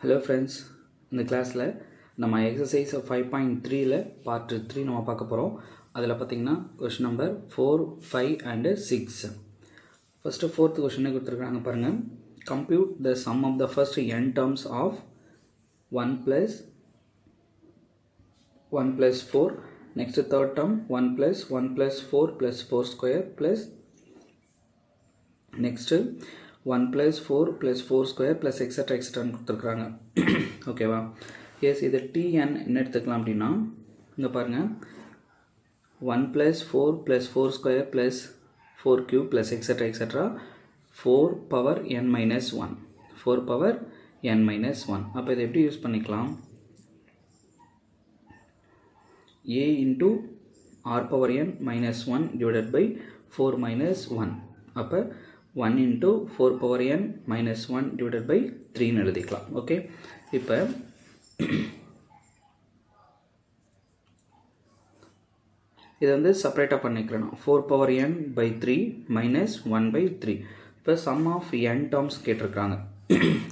Hello friends, இந்த கிளாஸில் நம்ம எக்ஸசைஸ் 5.3ல பார்ட் 3 நம்ம பார்க்க போகிறோம். அதில் பார்த்தீங்கன்னா question number 4, 5 and 6. First 4th கொஷினே கொடுத்துருக்காங்க பாருங்கள். Compute the sum of the first n terms of 1 plus 4. Next third term 1 plus 4 plus 4 square plus next 1 plus 4 plus 4 square plus etc கொடுத்துருக்குறாங்க. ஓகேவா? எஸ், இது tn என்ன எடுத்துக்கலாம் அப்படின்னா இங்கே பாருங்கள், 1 plus 4 plus 4 square plus 4 cube plus etc 4 power n minus 1 4 power n minus 1. அப்போ இதை எப்படி யூஸ் பண்ணிக்கலாம்? a into r power n minus 1 divided by 4 minus 1. அப்போ 1 into 4 power n minus 1 divided by 3 எழுதிக்கலாம். ஓகே, இப்போ இதை வந்து செப்பரேட்டாக பண்ணிக்கலாம். 4 power n by 3 minus 1 by 3. இப்போ சம் ஆஃப் n டேர்ம்ஸ் கேட்டிருக்காங்க.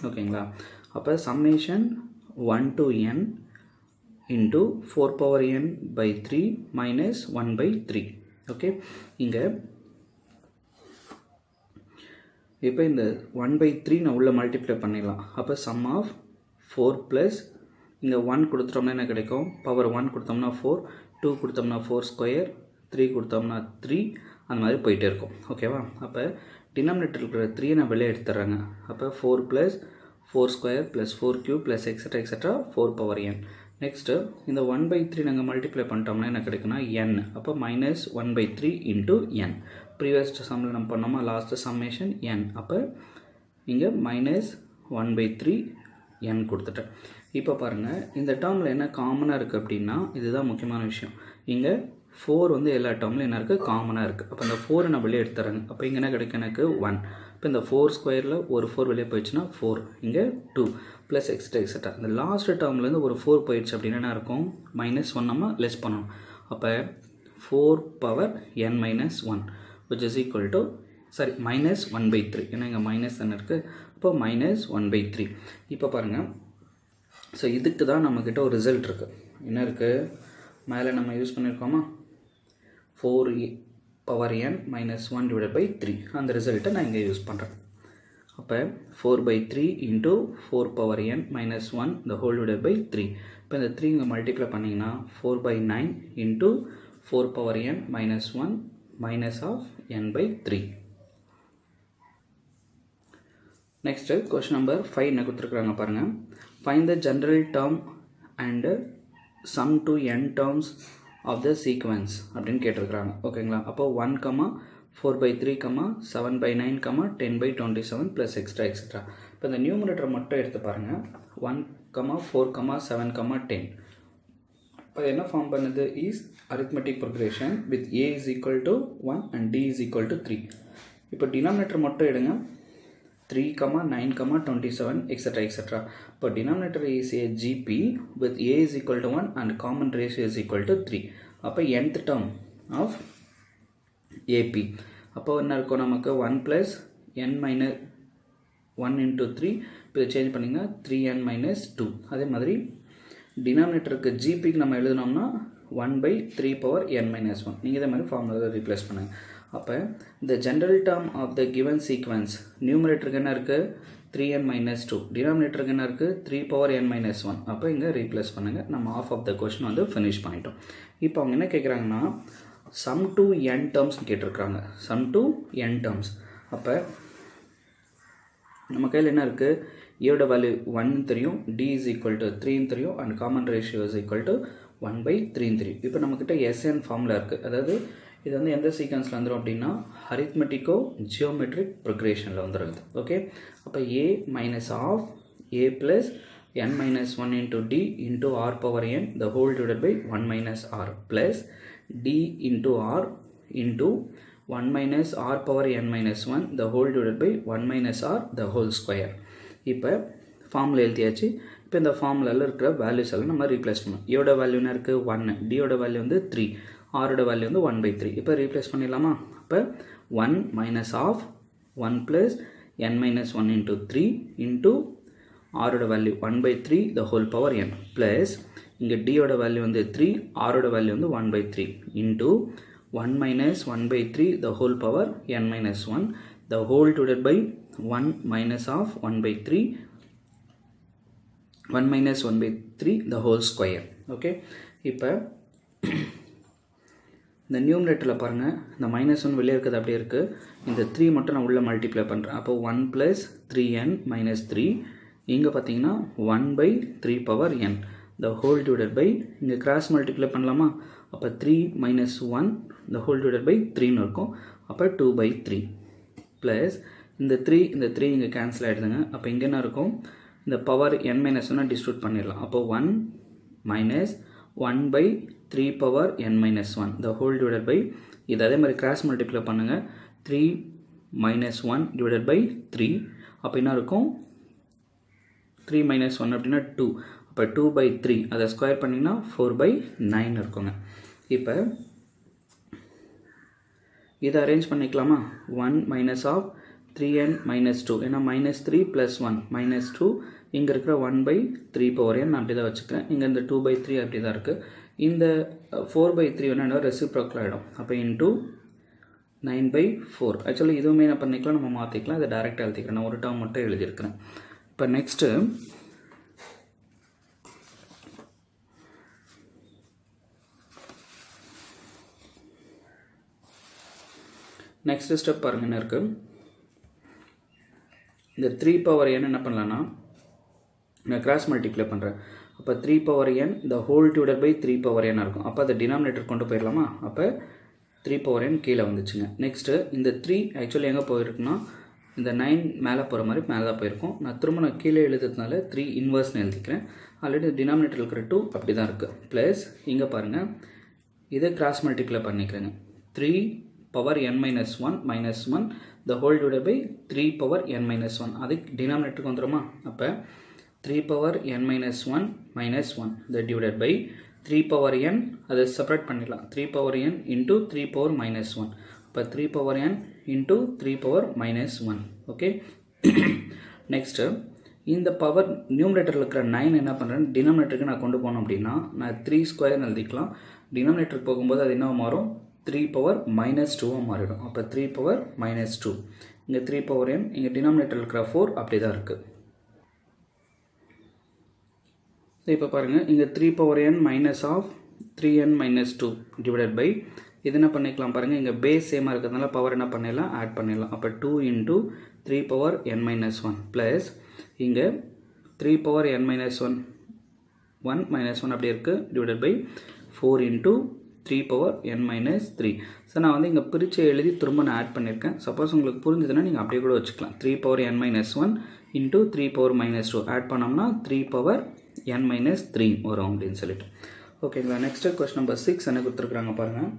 ஓகேங்களா? அப்போ summation 1 to n into 4 power n by 3 minus 1 by 3. Okay, இங்கே இப்போ இந்த 1 by 3 நான் உள்ள மல்டிப்ளை பண்ணிடலாம். அப்போ சம் ஆஃப் 4 ப்ளஸ் இங்கே 1 கொடுத்துட்டோம்னா என்ன கிடைக்கும்? பவர் 1 கொடுத்தோம்னா 4, 2 கொடுத்தோம்னா 4 ஸ்கொயர், 3 கொடுத்தோம்னா 3, அந்த மாதிரி போயிட்டே இருக்கும். ஓகேவா? அப்போ டினாமினேட்டர் இருக்கிற 3 நான் வெளியே எடுத்துட்றேங்க. அப்போ 4 plus 4 square plus 4 cube plus extra 4 power n. Next இந்த 1 by 3 நாங்கள் மல்டிப்ளை பண்ணிட்டோம்னா என்ன கிடைக்குன்னா n. அப்போ minus 1 by 3 into n. Previous சம்மில் நம்ம பண்ணோமா லாஸ்ட்டு சம்மேஷன் n. அப்போ இங்கே மைனஸ் 1 by 3 n கொடுத்துட்டேன். இப்போ பாருங்கள், இந்த டேர்மில் என்ன காமனாக இருக்குது அப்படின்னா, இதுதான் முக்கியமான விஷயம். இங்கே 4 வந்து எல்லா டேர்ம்லையும் என்ன இருக்குது? காமனாக இருக்குது. அப்போ இந்த 4 நான் வெளியே எடுத்துறேங்க. அப்போ இங்கே என்ன கிடைக்கும்? எனக்கு 1. இப்போ இந்த 4 ஸ்கொயரில் ஒரு 4 வெளியே போயிடுச்சுன்னா 4, இங்கே 2 ப்ளஸ் எக்ஸட்ரா. இந்த லாஸ்ட் டேர்ம்லேருந்து ஒரு 4 போயிடுச்சு அப்படின்னா என்ன இருக்கும்? மைனஸ் 1 நம்ம லெஸ் பண்ணணும். அப்போ 4 power n minus 1 which is equal to minus 1 by 3. ஏன்னா இங்கே மைனஸ் தானே இருக்குது. இப்போ மைனஸ் 1 by 3. இப்போ பாருங்கள், ஸோ இதுக்கு தான் நம்மக்கிட்ட ஒரு ரிசல்ட் இருக்குது. என்ன இருக்குது? மேலே நம்ம use பண்ணியிருக்கோமா 4 power n minus 1 divided by 3. அந்த ரிசல்ட்டை நான் இங்கே யூஸ் பண்ணுறேன். அப்போ 4 by 3 into 4 power n minus 1 the whole divided by 3. இப்போ இந்த 3 இங்கே மல்டிப்ளை பண்ணிங்கன்னா 4 by 9 into 4 power n minus 1 minus of n by 3. Next question number 5 என்ன கொடுத்துருக்குறாங்க பாருங்கள். Find the general term and sum to n terms of the sequence அப்படின்னு கேட்டிருக்கிறாங்க. ஓகேங்களா? அப்போ 1, 4 by 3, 7 by 9, 10 by 27 plus etcetera. இப்போ இந்த நியூமரேட்டர் மட்டும் எடுத்து பாருங்கள். 1, 4, 7, 10. இப்போ என்ன ஃபார்ம் பண்ணுது? Is arithmetic progression with a is equal to 1 and d is equal to 3. இப்போ டினாமினேட்டர் மட்டும் எடுங்க. 3, 9, 27 etc. இப்போ denominator is a gp with a is equal to 1 and common ratio is equal to 3. அப்போ nth term of ap. அப்போ என்ன இருக்கும்? நமக்கு 1 plus n minus 1 into 3. இப்போ சேஞ்ச் பண்ணிங்கன்னா 3n minus 2. அதே மாதிரி டினாமினேட்டருக்கு ஜிபிக்கு நம்ம எழுதினோம்னா 1 by 3 power n minus 1. நீங்கள் இதே மாதிரி ஃபார்முலாவில் ரீப்ளேஸ் பண்ணுங்கள். அப்போ இந்த general term of the given sequence நியூமரேட்டருக்கு என்ன இருக்குது? 3n minus 2. டினாமினேட்டருக்கு என்ன இருக்குது? 3 power n minus 1. அப்போ இங்கே ரீப்ளேஸ் பண்ணுங்கள். நம்ம ஆஃப் ஆஃப் த கொஸ்டின் வந்து ஃபினிஷ் பண்ணிட்டோம். இப்போ அவங்க என்ன கேட்குறாங்கன்னா சம் டு n டேர்ம்ஸ் கேட்டிருக்காங்க. Sum to n terms. அப்போ நம்ம கையில் என்ன இருக்குது? ஏயோட வேல்யூ 1 தெரியும், d is equal to 3 தெரியும், and common ratio is equal to 1 by 3 தெரியும். இப்போ நம்மக்கிட்ட SN ஃபார்மில் இருக்குது. அதாவது இது வந்து எந்த சீக்வன்ஸில் வந்துடும் அப்படின்னா அரித்மெட்டிக்கோ ஜியோமெட்ரிக் ப்ரொக்ரேஷனில் வந்துடுது. ஓகே, அப்போ a minus of a plus n minus 1 into d into r power n the whole divided by 1 minus r plus d into r into 1 minus r power n minus 1 the whole divided by 1 minus r the whole square. இப்போ formula எழுதியாச்சு. இப்போ இந்த ஃபார்முலாவில் இருக்கிற values எல்லாம் நம்ம replace பண்ணணும். ஏயோட value என்ன இருக்குது? 1. டியோட வேல்யூ வந்து 3. ஆரோட வேல்யூ வந்து 1 by 3. இப்போ ரீப்ளேஸ் பண்ணிடலாமா? இப்போ 1 minus of 1 plus n minus 1 into 3 into ஆரோட value 1/3 the whole power n plus இங்கே டியோட வேல்யூ வந்து 3 ஆரோட வேல்யூ வந்து 1/3 into 1 minus 1/3 the whole power n minus 1 the whole divided by 1 minus of 1/3 1 minus 1/3 the whole square. Okay, இப்போ இந்த நியூமரேட்டரில் பாருங்கள், இந்த -1 வெளியே இருக்கிறது அப்படியே இருக்குது. இந்த 3 மட்டும் நான் உள்ளே மல்டிப்ளை பண்ணுறேன். அப்போ 1 + 3n - 3 இங்கே பார்த்தீங்கன்னா 1/3 power n the whole divided by இங்கே கிராஸ் மல்டிப்ளை பண்ணலாமா? அப்போ 3 - 1 the whole divided by 3ன்னு இருக்கும். அப்போ 2/3 ப்ளஸ் இந்த 3 இங்கே கேன்சல் ஆகிடுதுங்க. அப்போ இங்கே என்ன இருக்கும்? இந்த பவர் n - 1 டிஸ்ட்ரிபியூட் பண்ணிடலாம். அப்போ 1 - 1/3 power n - 1 the whole divided by இது அதே மாதிரி கிராஸ் மல்டிப்ளை பண்ணுங்கள். 3 - 1 divided by 3 அப்போ என்ன இருக்கும்? 3 - 1 அப்படின்னா 2. அப்போ 2/3 அதை ஸ்கொயர் பண்ணிங்கன்னா 4/9 இருக்குங்க. இப்போ இதை அரேஞ்ச் பண்ணிக்கலாமா? 1 minus of 3n - 2 ஏன்னா -3 + 1 -2 இங்கே இருக்கிற 1/3 பவர் n நான் அப்படி தான் வச்சுக்கிறேன். இங்கே இந்த 2/3 அப்படி தான் இருக்குது. இந்த 4/3 வேணா ரெசிப்ரோக்கல் ஆகிடும். அப்போ இன்டூ 9/4 ஆக்சுவலி இதுவுமே என்ன பண்ணிக்கலாம், நம்ம மாற்றிக்கலாம். இதை டேரெக்டாக எழுதிக்கிறேன். நான் ஒரு டேர்ம் மட்டும் எழுதியிருக்கிறேன். இப்போ நெக்ஸ்ட் ஸ்டெப் பாருங்க என்ன இருக்குது. இந்த 3 பவர் n என்ன பண்ணலான்னா நான் கிராஸ் மல்டிப்ளை பண்ணுறேன். அப்போ 3 power n the whole divided by 3 power n இருக்கும். அப்போ அதை டினாமினேட்டர் கொண்டு போயிடலாமா? அப்போ 3 பவர் n கீழே வந்துச்சுங்க. நெக்ஸ்ட்டு இந்த 3 ஆக்சுவலி எங்கே போயிருக்குன்னா இந்த 9 மேலே போகிற மாதிரி மேலே தான் போயிருக்கும். நான் கீழே எழுதுறதுனால 3 இன்வர்ஸ்னு எழுதிக்கிறேன். ஆல்ரெடி டினாமினேட்டர் இருக்கிற 2 அப்படி தான் இருக்குது. ப்ளஸ் இங்கே பாருங்கள், இதை கிராஸ் மல்டிப்ளை பண்ணிக்கிறேங்க. 3 power n - 1 -1 the whole divided by 3 power n - 1 அது டினாமினேட்டருக்கு வந்துடுமா? அப்போ 3 power n - 1 -1 the divided by 3 power n அதை செப்பரேட் பண்ணிடலாம். 3 பவர் n into 3 பவர் -1 இப்போ 3 power n into 3 power -1. Okay, next இந்த பவர் நியூமரேட்டரில் இருக்கிற 9 என்ன பண்ணுறேன், டினாமினேட்டருக்கு நான் கொண்டு போனோம் அப்படின்னா நான் 3 ஸ்கொயர்னு எழுதிக்கலாம். டினாமினேட்டருக்கு போகும்போது அது என்ன மாறும்? 3 பவர் -2 மாறிடும். அப்போ 3 பவர் -2 இங்கே 3 பவர் n இங்கே டினாமினேட்டரில் இருக்கிற 4 அப்படி தான் இருக்குது. இப்போ பாருங்கள், இங்கே 3 power n minus of 3n - 2 divided by இது என்ன பண்ணிக்கலாம் பாருங்கள், இங்கே பேஸ் சேமாக இருக்கிறதுனால பவர் என்ன பண்ணிடலாம், ஆட் பண்ணிடலாம். அப்போ 2 into 3 பவர் n - 1 ப்ளஸ் இங்கே 3 பவர் n - 1 -1 அப்படி இருக்குது divided by 4 into 3 power n - 3. So நான் வந்து இங்கே பிரித்து எழுதி திரும்ப நான் ஆட் பண்ணியிருக்கேன். சப்போஸ் உங்களுக்கு புரிஞ்சுதுன்னா நீங்கள் அப்படியே கூட வச்சுக்கலாம். 3 power n - 1 into 3 power -2 add பண்ணோம்னா 3 பவர் n - 3 வரும் அப்படின்னு சொல்லிட்டு. ஓகேங்களா, நெக்ஸ்ட்டு கொஸ்டின் நம்பர் 6 என்ன கொடுத்துருக்குறாங்க பாருங்கள்.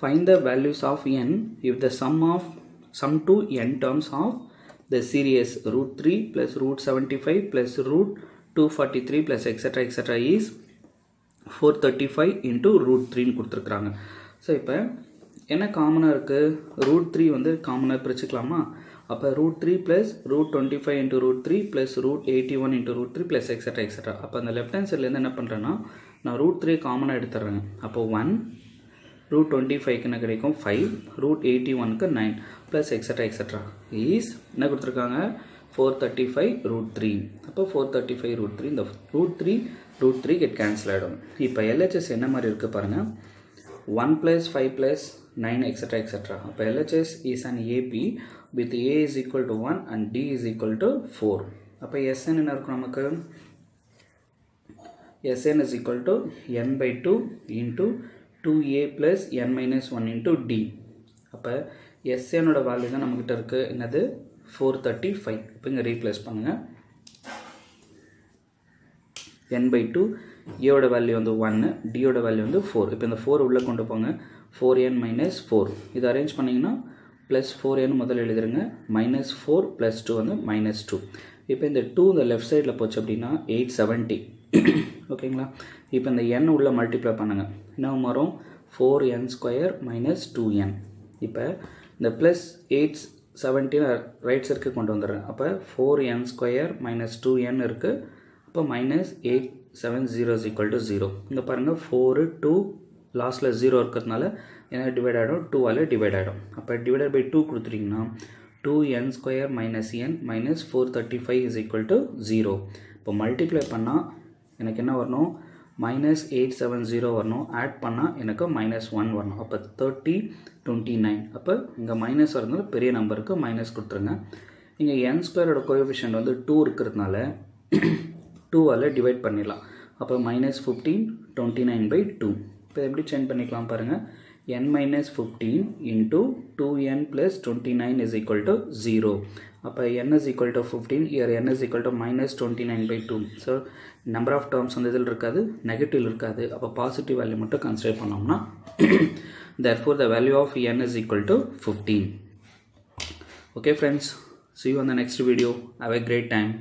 Find the values of n if the sum to n terms of the series √3 plus √75 plus √243 plus etc is 435 into √3ன்னு கொடுத்துருக்குறாங்க. ஸோ இப்போ என்ன காமனாக இருக்குது, √3 வந்து காமனாக பிரிச்சுக்கலாமா? அப்போ √3 plus √25 into √3 plus √81 into √3 plus etc. அப்போ அந்த லெஃப்ட் ஹேண்ட் சைட்லேருந்து என்ன பண்ணுறேன்னா நான் √3 காமனாக எடுத்துடுறேங்க. அப்போ 1 √25க்கு என்ன கிடைக்கும் 5 √81க்கு 9 plus etc. is என்ன கொடுத்துருக்காங்க 435 √3. அப்போ 435 √3 இந்த √3 get கேன்சல் ஆகிடும். இப்போ LHS என்ன மாதிரி இருக்குது பாருங்கள், 1 plus 5 plus 9 etc. அப்போ LHS is an AP with A is equal to 1 and D is equal to 4. அப்போ SN என்ன இருக்கும் நமக்கு, SN is equal to n/2 into 2A plus n minus 1 into D. அப்போ SN ஓட value தான் நம்மக்கிட்ட இருக்குது, என்னது 435. இப்போ இங்கே ரீப்ளேஸ் பண்ணுங்கள். n/2 ஏவோட வேல்யூ வந்து 1, டியோட வேல்யூ வந்து 4. இப்போ இந்த 4 உள்ளே கொண்டு போங்க, 4n minus 4 இது அரேஞ்ச் பண்ணிங்கன்னா ப்ளஸ் 4n முதல்ல எழுதுருங்க, -4 + 2 வந்து -2. இப்போ இந்த 2 இந்த லெஃப்ட் சைடில் போச்சு அப்படின்னா 870. ஓகேங்களா, இப்போ இந்த n உள்ளே மல்டிப்ளை பண்ணுங்கள், என்ன வரும் 4n² - 2n. இப்போ இந்த +8 17 ரைட் சைடுக்கு கொண்டு வந்துடுறேன். அப்போ 4n² minus 2n இருக்குது. அப்போ மைனஸ் 870 is equal to 0. இங்கே பாருங்கள் 4 2 லாஸ்ட்டில் 0 இருக்கிறதுனால என்ன டிவைட் ஆகிடும், 2ஆல் டிவைட் ஆகிடும். அப்போ டிவைடட் பை 2 கொடுத்துட்டிங்கன்னா 2n² minus n minus 435 is equal to 0. இப்போ மல்டிப்ளை பண்ணால் எனக்கு என்ன வரணும், மைனஸ் 870 வரணும். ஆட் பண்ணால் எனக்கு -1 வரணும். அப்போ 30 29. அப்போ இங்கே மைனஸ் வரதுனால பெரிய நம்பருக்கு மைனஸ் கொடுத்துருங்க. இங்கே n² கோஎஃபிஷியன்ட் வந்து 2 இருக்கிறதுனால 2ஆல் டிவைட் பண்ணிடலாம். அப்போ -15 29/2. இப்போ எப்படி சேஞ்ச் பண்ணிக்கலாம் பாருங்கள். n minus 15 into 2n plus 29 is equal to 0. அப்போ n is equal to 15, here n is equal to minus 29/2. So number of terms வந்து இதில் இருக்காது, நெகட்டிவ் இருக்காது. அப்போ பாசிட்டிவ் வேல்யூ மட்டும் கன்சிடர் பண்ணோம்னா therefore the value of n is equal to 15. Okay friends, see you on the next video. Have a great time.